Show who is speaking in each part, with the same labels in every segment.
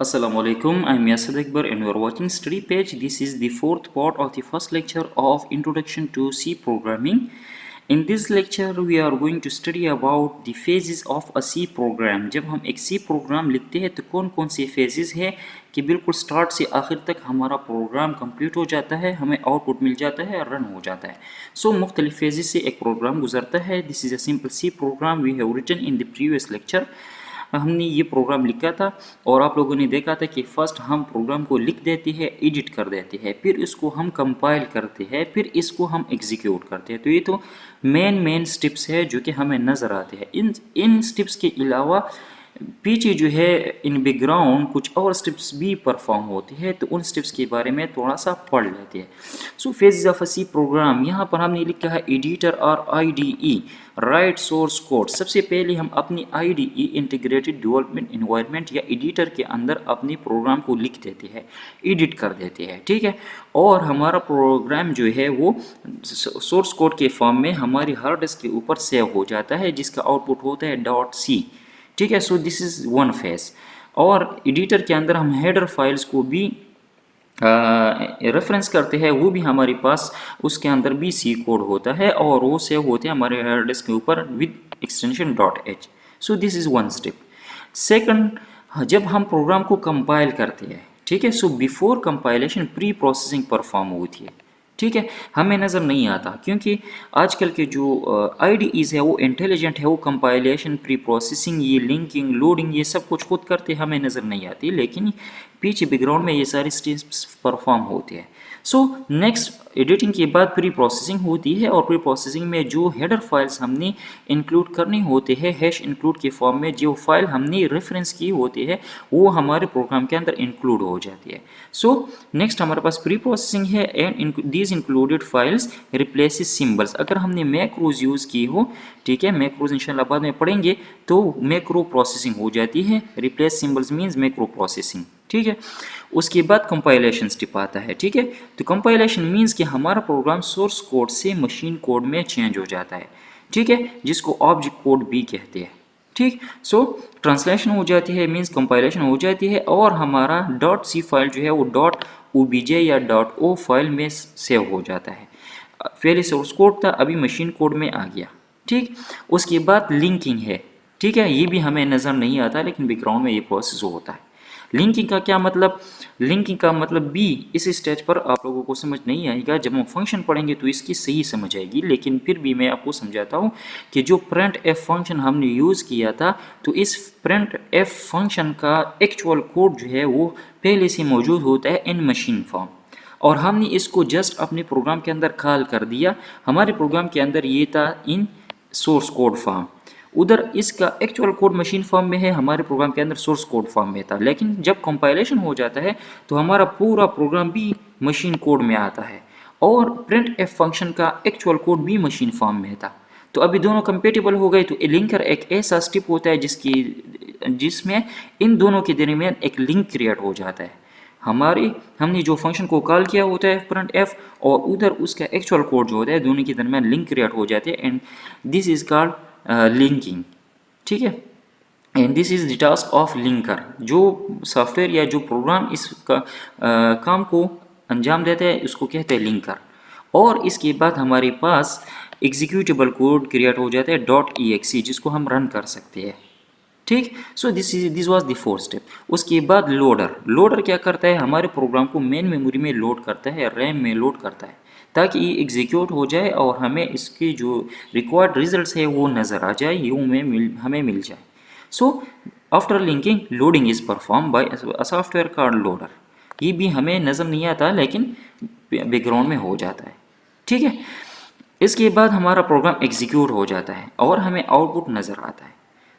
Speaker 1: Assalamu alaikum, I'm Yasir Akbar and you are watching Study Page. This is the fourth part of the first lecture of Introduction to C Programming. In this lecture, we are going to study about the phases of a C program. जब हम एक C program लिखते हैं तो कौन कौन से phases है कि बिल्कुल स्टार्ट से आखिर तक हमारा प्रोग्राम कंप्लीट हो जाता है, हमें आउटपुट मिल जाता है और रन हो जाता है. सो मुख्तलिफ फेजेस से एक प्रोग्राम गुजरता है. This is a simple C program we have written in the previous lecture. हमने ये प्रोग्राम लिखा था और आप लोगों ने देखा था कि फर्स्ट हम प्रोग्राम को लिख देते हैं, एडिट कर देते हैं, फिर इसको हम कंपाइल करते हैं, फिर इसको हम एग्जीक्यूट करते हैं. तो ये तो मेन स्टेप्स है जो कि हमें नज़र आते हैं. इन स्टेप्स के अलावा पीछे जो है इन बैकग्राउंड कुछ और स्टेप्स भी परफॉर्म होते हैं, तो उन स्टेप्स के बारे में थोड़ा सा पढ़ लेते हैं. So phases of a C program, यहाँ पर हमने लिखा है एडिटर और आईडीई, राइट सोर्स कोड. सबसे पहले हम अपनी आईडीई इंटीग्रेटेड डेवलपमेंट एनवायरनमेंट या एडिटर के अंदर अपने प्रोग्राम को लिख देते हैं, एडिट कर देते हैं, ठीक है. और हमारा प्रोग्राम जो है वो सोर्स कोड के फॉर्म में हमारी हार्ड डिस्क के ऊपर सेव हो जाता है, जिसका आउटपुट होता है .c, ठीक है. So this is one phase. और एडिटर के अंदर हम हेडर फाइल्स को भी रेफरेंस करते हैं, वो भी हमारे पास उसके अंदर भी सी कोड होता है और वो सेव होते हैं हमारे हार्ड डिस्क के ऊपर with extension .h. So this is one step. Second, जब हम प्रोग्राम को कंपाइल करते हैं, ठीक है, so before compilation pre processing perform होती है, ठीक है. हमें नज़र नहीं आता क्योंकि आजकल के जो आईडीईज़ है वो इंटेलिजेंट है, वो कंपाइलेशन, प्री प्रोसेसिंग, ये लिंकिंग, लोडिंग, ये सब कुछ खुद करते हमें नज़र नहीं आती, लेकिन पीछे बैकग्राउंड में ये सारी स्टेप्स परफॉर्म होते हैं. सो नेक्स्ट एडिटिंग के बाद प्री प्रोसेसिंग होती है और प्री प्रोसेसिंग में जो हेडर फाइल्स हमने इंक्लूड करनी होते हैं हैश इंक्लूड के फॉर्म में, जो फाइल हमने रेफरेंस की होती है वो हमारे प्रोग्राम के अंदर इंक्लूड हो जाती है. सो नेक्स्ट हमारे पास प्री प्रोसेसिंग है and these included files replaces symbols. अगर हमने मैक्रोज यूज़ की हो, ठीक है, मैक्रोज इंशाल्लाह बाद में पढ़ेंगे, तो मैक्रो प्रोसेसिंग हो जाती है. Replace symbols means macro processing, ठीक है. उसके बाद कंपाइलेशन स्टेप आता है, ठीक है. तो कंपाइलेशन मीन्स कि हमारा प्रोग्राम सोर्स कोड से मशीन कोड में चेंज हो जाता है, ठीक है, जिसको ऑब्जेक्ट कोड भी कहते हैं, ठीक. सो ट्रांसलेशन हो जाती है मीन्स कंपाइलेशन हो जाती है और हमारा .c फाइल जो है वो .obj या .o फाइल में सेव हो जाता है. पहले सोर्स कोड था, अभी मशीन कोड में आ गया, ठीक. उसके बाद लिंकिंग है, ठीक है, ये भी हमें नज़र नहीं आता लेकिन बैकग्राउंड में ये प्रोसेस होता है. लिंकिंग का क्या मतलब? लिंकिंग का मतलब भी इस स्टेज पर आप लोगों को समझ नहीं आएगा, जब हम फंक्शन पढ़ेंगे तो इसकी सही समझ आएगी, लेकिन फिर भी मैं आपको समझाता हूँ कि जो प्रिंट एफ फंक्शन हमने यूज़ किया था, तो इस प्रिंट एफ फंक्शन का एक्चुअल कोड जो है वो पहले से मौजूद होता है इन मशीन फॉर्म, और हमने इसको जस्ट अपने प्रोग्राम के अंदर कॉल कर दिया. हमारे प्रोग्राम के अंदर ये था इन सोर्स कोड फॉर्म, उधर इसका एक्चुअल कोड मशीन फॉर्म में है, हमारे प्रोग्राम के अंदर सोर्स कोड फॉर्म में था. लेकिन जब कंपाइलेशन हो जाता है तो हमारा पूरा प्रोग्राम भी मशीन कोड में आता है और प्रिंट एफ फंक्शन का एक्चुअल कोड भी मशीन फॉर्म में था. तो अभी दोनों कंपेटेबल हो गए. तो लिंकर एक ऐसा स्टेप होता है जिसमें इन दोनों के दरमियान एक लिंक क्रिएट हो जाता है. हमने जो फंक्शन को कॉल किया होता है प्रिंट एफ, और उधर उसका एक्चुअल कोड जो होता है, दोनों के दरमियान लिंक क्रिएट हो जाते हैं and this is called linking, ठीक है. And this is the task of linker. जो सॉफ्टवेयर या जो प्रोग्राम इसका काम को अंजाम देता है उसको कहते हैं लिंकर. और इसके बाद हमारे पास एग्जीक्यूटेबल कोड क्रिएट हो जाता है .exe, जिसको हम रन कर सकते हैं, ठीक. So this was the fourth step. उसके बाद लोडर क्या करता है? हमारे प्रोग्राम को मेन मेमोरी में लोड करता है, रैम में लोड करता है, ताकि ये एग्जीक्यूट हो जाए और हमें इसके जो रिक्वायर्ड रिजल्ट्स है वो नज़र आ जाए, हमें मिल जाए. So after linking loading is perform by a software called loader. ये भी हमें नज़र नहीं आता लेकिन बैकग्राउंड में हो जाता है, ठीक है. इसके बाद हमारा प्रोग्राम एग्जीक्यूट हो जाता है और हमें आउटपुट नज़र आता है.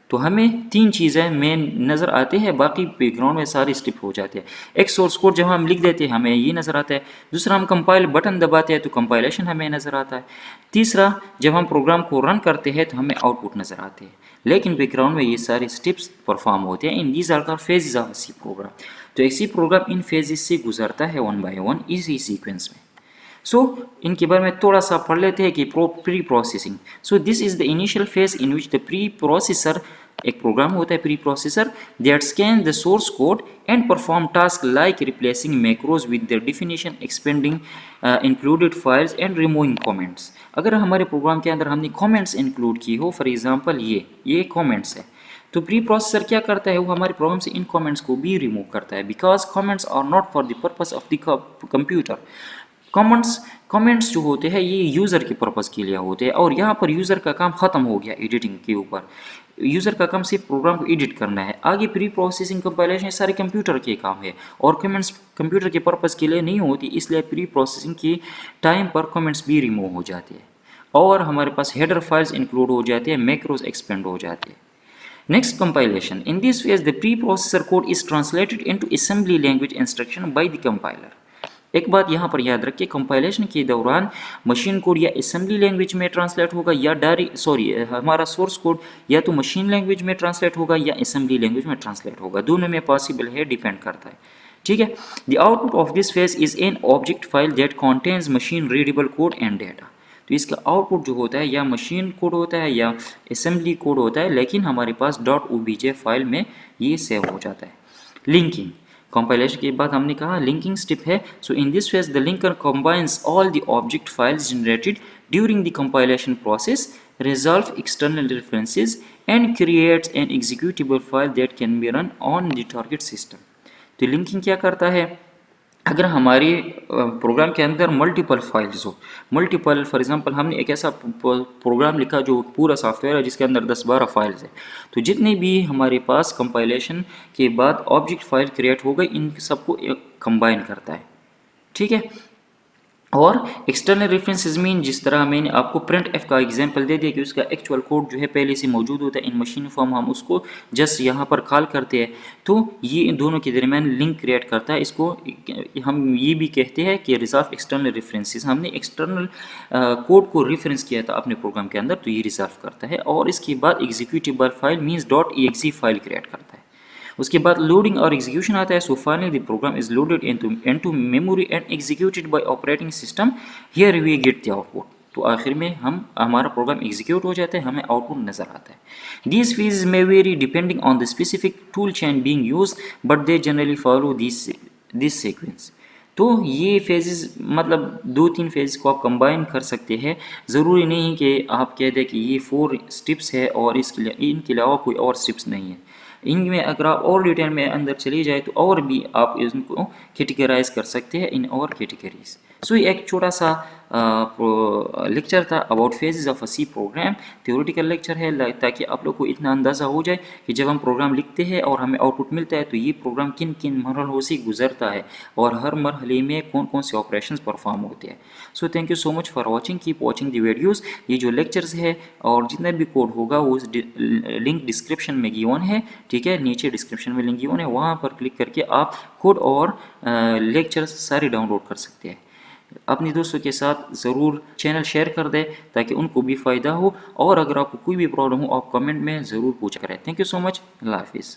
Speaker 1: तो हमें तीन चीज़ें मेन नज़र आती है, बाकी बैकग्राउंड में सारी स्टिप हो जाती है. एक सोर्स कोड जब हम लिख देते हैं हमें ये नज़र आता है. दूसरा, हम कंपाइल बटन दबाते हैं तो कंपाइलेशन हमें नज़र आता है. तीसरा, जब हम प्रोग्राम को रन करते हैं तो हमें आउटपुट नज़र आते हैं, लेकिन बैकग्राउंड में ये सारी स्टेप्स परफॉर्म होते हैं. In these are the phases of C program. तो एक सी प्रोग्राम इन फेजेस से गुजरता है वन बाय वन इसी सीक्वेंस में. सो इनके बारे में थोड़ा सा पढ़ लेते हैं कि pre processing. So this is the initial phase in which the pre processor एक प्रोग्राम होता है pre processor that scan the source code and perform task like replacing macros with the definition, expanding included files and removing comments. अगर हमारे programme के अंदर हमने comments include की हो, फॉर एग्जांपल ये कमेंट्स है, तो प्री प्रोसेसर क्या करता है, वो हमारे प्रोग्राम से इन कमेंट्स को भी रिमूव करता है, because comments are not for the purpose of the computer. Comments जो होते हैं ये यूज़र के पर्पज़ के लिए होते हैं, और यहाँ पर यूज़र का काम ख़त्म हो गया एडिटिंग के ऊपर। यूज़र का काम सिर्फ प्रोग्राम को एडिट करना है, आगे प्री प्रोसेसिंग कंपाइलेशन सारे कंप्यूटर के काम है, और कमेंट्स कंप्यूटर के पर्पज़ के लिए नहीं होती, इसलिए प्री प्रोसेसिंग के टाइम पर कमेंट्स भी रिमूव हो जाते हैं और हमारे पास हेडर फाइल्स इंक्लूड हो जाते हैं, मैक्रोज एक्सपेंड हो जाते हैं। Next, compilation. In this phase, the preprocessor code is translated into assembly language instruction by the compiler. एक बात यहाँ पर याद रखिए, कंपाइलेशन के दौरान मशीन कोड या असेंबली लैंग्वेज में ट्रांसलेट होगा या हमारा सोर्स कोड या तो मशीन लैंग्वेज में ट्रांसलेट होगा या असेंबली लैंग्वेज में ट्रांसलेट होगा, दोनों में पॉसिबल है, डिपेंड करता है। ठीक है। The output of this phase is an object file that contains machine readable code and data. तो इसका आउटपुट जो होता है या मशीन कोड होता है या असेंबली कोड होता है, लेकिन हमारे पास .obj फाइल में ये सेव हो जाता है। लिंकिंग, कंपाइलेशन के बाद हमने कहा लिंकिंग स्टेप है। So in this phase the linker combines all the object files generated during the compilation process, resolve external references and creates an executable file that can be run on the target system। तो linking क्या करता है, अगर हमारे programme के अंदर multiple files हो, multiple for example हमने एक ऐसा प्रोग्राम लिखा जो पूरा सॉफ्टवेयर है जिसके अंदर 10-12 फाइल्स है, तो जितने भी हमारे पास कंपाइलेशन के बाद ऑब्जेक्ट फाइल क्रिएट हो गई, इन सबको कंबाइन करता है। ठीक है। और एक्सटर्नल रेफरेंसेस मीन, जिस तरह मैंने आपको प्रिंट एफ का एग्जांपल दे दिया कि उसका एक्चुअल कोड जो है पहले से मौजूद होता है इन मशीन फॉर्म, हम उसको जस्ट यहाँ पर कॉल करते हैं, तो ये इन दोनों के दरमियान लिंक क्रिएट करता है। इसको हम ये भी कहते हैं कि रिजॉल्व एक्सटर्नल रेफरेंसेस, हमने एक्सटर्नल कोड को रेफरेंस किया था अपने प्रोग्राम के अंदर, तो ये रिजॉल्व करता है। और इसके बाद executable file means .exe file create करता है। उसके बाद लोडिंग और एग्जीक्यूशन आता है। So finally the program is loaded into memory and executed by operating system, here we get the output. तो आखिर में हमारा प्रोग्राम एग्जीक्यूट हो जाता है, हमें आउटपुट नजर आता है। These phases may very depending on the specific tool chain being used, but they generally follow this sequence. तो ये फेजेस मतलब 2-3 फेज को आप कंबाइन कर सकते हैं, ज़रूरी नहीं कि आप कह दें कि ये 4 स्टेप्स है और इनके अलावा कोई और स्टेप्स नहीं है। इनमें अगर आप और डिटेल में अंदर चले जाए तो और भी आप इनको कैटेगराइज कर सकते हैं इन और कैटेगरीज। सो ये एक छोटा सा लेक्चर था about phases of a C program, theoretical lecture है, ताकि आप लोग को इतना अंदाज़ा हो जाए कि जब हम प्रोग्राम लिखते हैं और हमें आउटपुट मिलता है तो ये प्रोग्राम किन किन मरहलों से गुजरता है और हर मरहले में कौन कौन से ऑपरेशंस परफॉर्म होते हैं। So thank you so much for watching, keep watching the videos. ये जो लेक्चर्स है और जितना भी कोड होगा वो लिंक डिस्क्रिप्शन में गिवन है। ठीक है, नीचे डिस्क्रिप्शन में लिंक गिवन है, वहाँ पर क्लिक करके आप कोड और लेक्चर्स सारे डाउनलोड कर सकते हैं। अपने दोस्तों के साथ ज़रूर चैनल शेयर कर दें ताकि उनको भी फ़ायदा हो, और अगर आपको कोई भी प्रॉब्लम हो आप कमेंट में ज़रूर पूछा करें। थैंक यू सो मच, अल्लाह हाफिज़।